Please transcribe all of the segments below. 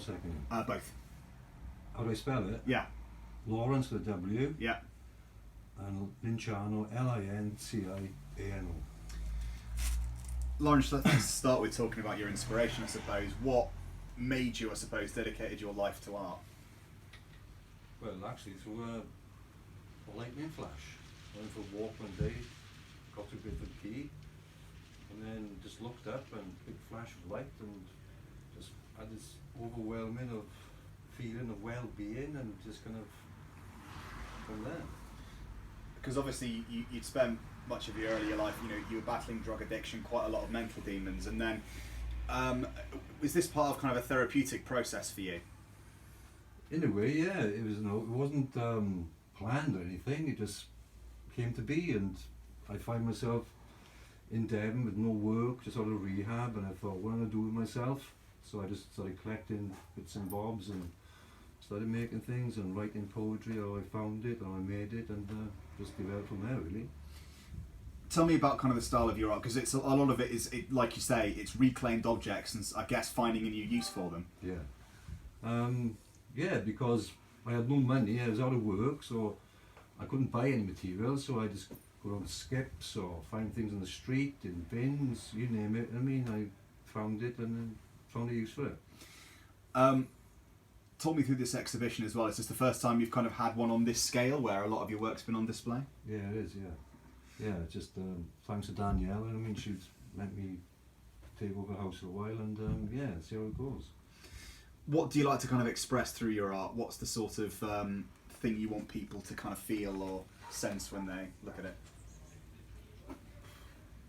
second name? Both. How do I spell it? Yeah. Lawrence with a W. Yeah. And Linciano, Linciano. Lawrence, let's start with talking about your inspiration, I suppose. What made you, I suppose, dedicated your life to art? Well, actually, through a lightning flash. I went for a walk one day, got to Griffin Key, and then just looked up and big flash of light, and just had this overwhelming of feeling of well-being, and just kind of from there. Because obviously you'd spent much of your earlier life, you were battling drug addiction, quite a lot of mental demons, and then was this part of kind of a therapeutic process for you? In a way, yeah. It was. It wasn't planned or anything. It just came to be, and I find myself in Devon with no work, just out of rehab, and I thought, what am I going to do with myself? So I just started collecting bits and bobs and started making things and writing poetry, or I found it, or I made it, and just developed from there, really. Tell me about kind of the style of your art, because it's a lot of it is, like you say, it's reclaimed objects, and I guess finding a new use for them. Yeah. Yeah, because I had no money, I was out of work, so I couldn't buy any materials, so I just go on skips or find things on the street, in bins, you name it. I mean, I found it and then found a use for it. Talk me through this exhibition as well. Is this the first time you've kind of had one on this scale, where a lot of your work's been on display? Yeah, it is, yeah. Yeah, just thanks to Danielle, I mean, she'd let me take over the house for a while, and yeah, see how it goes. What do you like to kind of express through your art? What's the sort of thing you want people to kind of feel or sense when they look at it?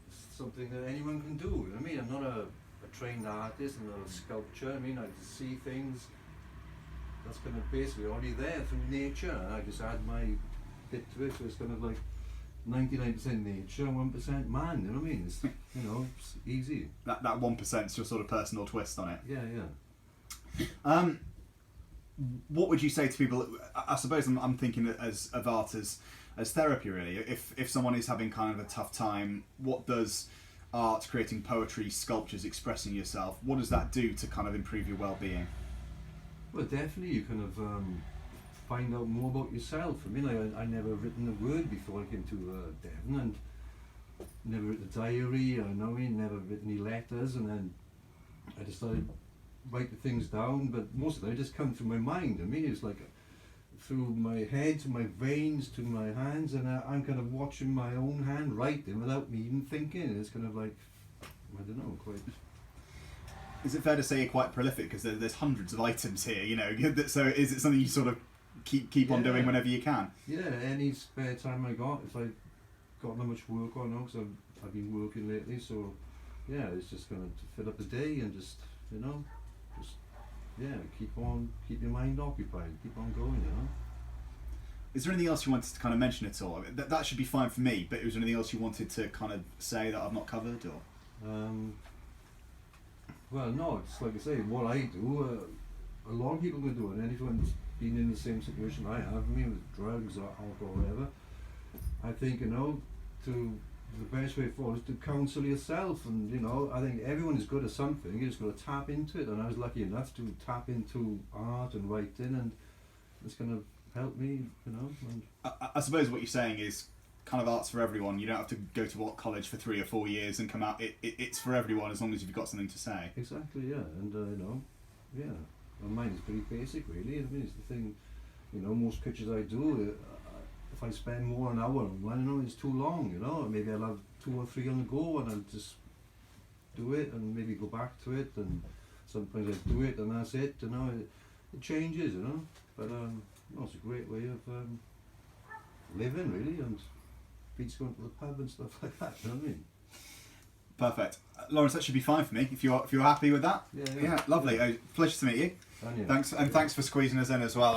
It's something that anyone can do. I mean, I'm not a trained artist, I'm not a sculptor. I mean, I just see things that's kind of basically already there through nature, and I just add my bit to it, so it's kind of like 99% nature and 1% man, you know what I mean? It's, it's easy. That 1% is your sort of personal twist on it. Yeah, yeah. What would you say to people? I suppose I'm thinking of art as therapy, really. If someone is having kind of a tough time, what does art, creating poetry, sculptures, expressing yourself, what does that do to kind of improve your well-being? Well, definitely you kind of find out more about yourself. I mean, I never written a word before I came to Devon, and never written a diary, never written any letters, and then I just started writing things down, but most of it just come through my mind. I mean, it's like through my head, to my veins, to my hands, and I'm kind of watching my own hand writing without me even thinking. It's kind of like, I don't know, quite... Is it fair to say you're quite prolific, because there's hundreds of items here, so is it something you sort of keep on doing whenever you can? Yeah, any spare time I got, if I've got not much work on, because I've been working lately, so yeah, it's just going to fill up the day and just, keep your mind occupied, keep on going, Is there anything else you wanted to kind of mention at all? That should be fine for me, but is there anything else you wanted to kind of say that I've not covered, or? Well, no, it's like I say, what I do, a lot of people can do it, and anyone's been in the same situation I have, with drugs or alcohol or whatever, I think, the best way forward is to counsel yourself, and, I think everyone is good at something, you just got to tap into it, and I was lucky enough to tap into art and writing, and it's going to help me, And I suppose what you're saying is, kind of art's for everyone. You don't have to go to art college for 3 or 4 years and come out. It's for everyone, as long as you've got something to say. Exactly, yeah, and yeah. Well, mine is pretty basic, really. I mean, it's the thing. Most pictures I do, if I spend more than an hour on one, it's too long. Maybe I'll have 2 or 3 on the go, and I'll just do it, and maybe go back to it, and sometimes I do it, and that's it. It changes, But it's a great way of living, really, and. Beats going to the pub and stuff like that, you know what I mean? Perfect. Lawrence, that should be fine for me, if you're happy with that. Yeah, lovely. Yeah. Pleasure to meet you. And you. Thanks for squeezing us in as well.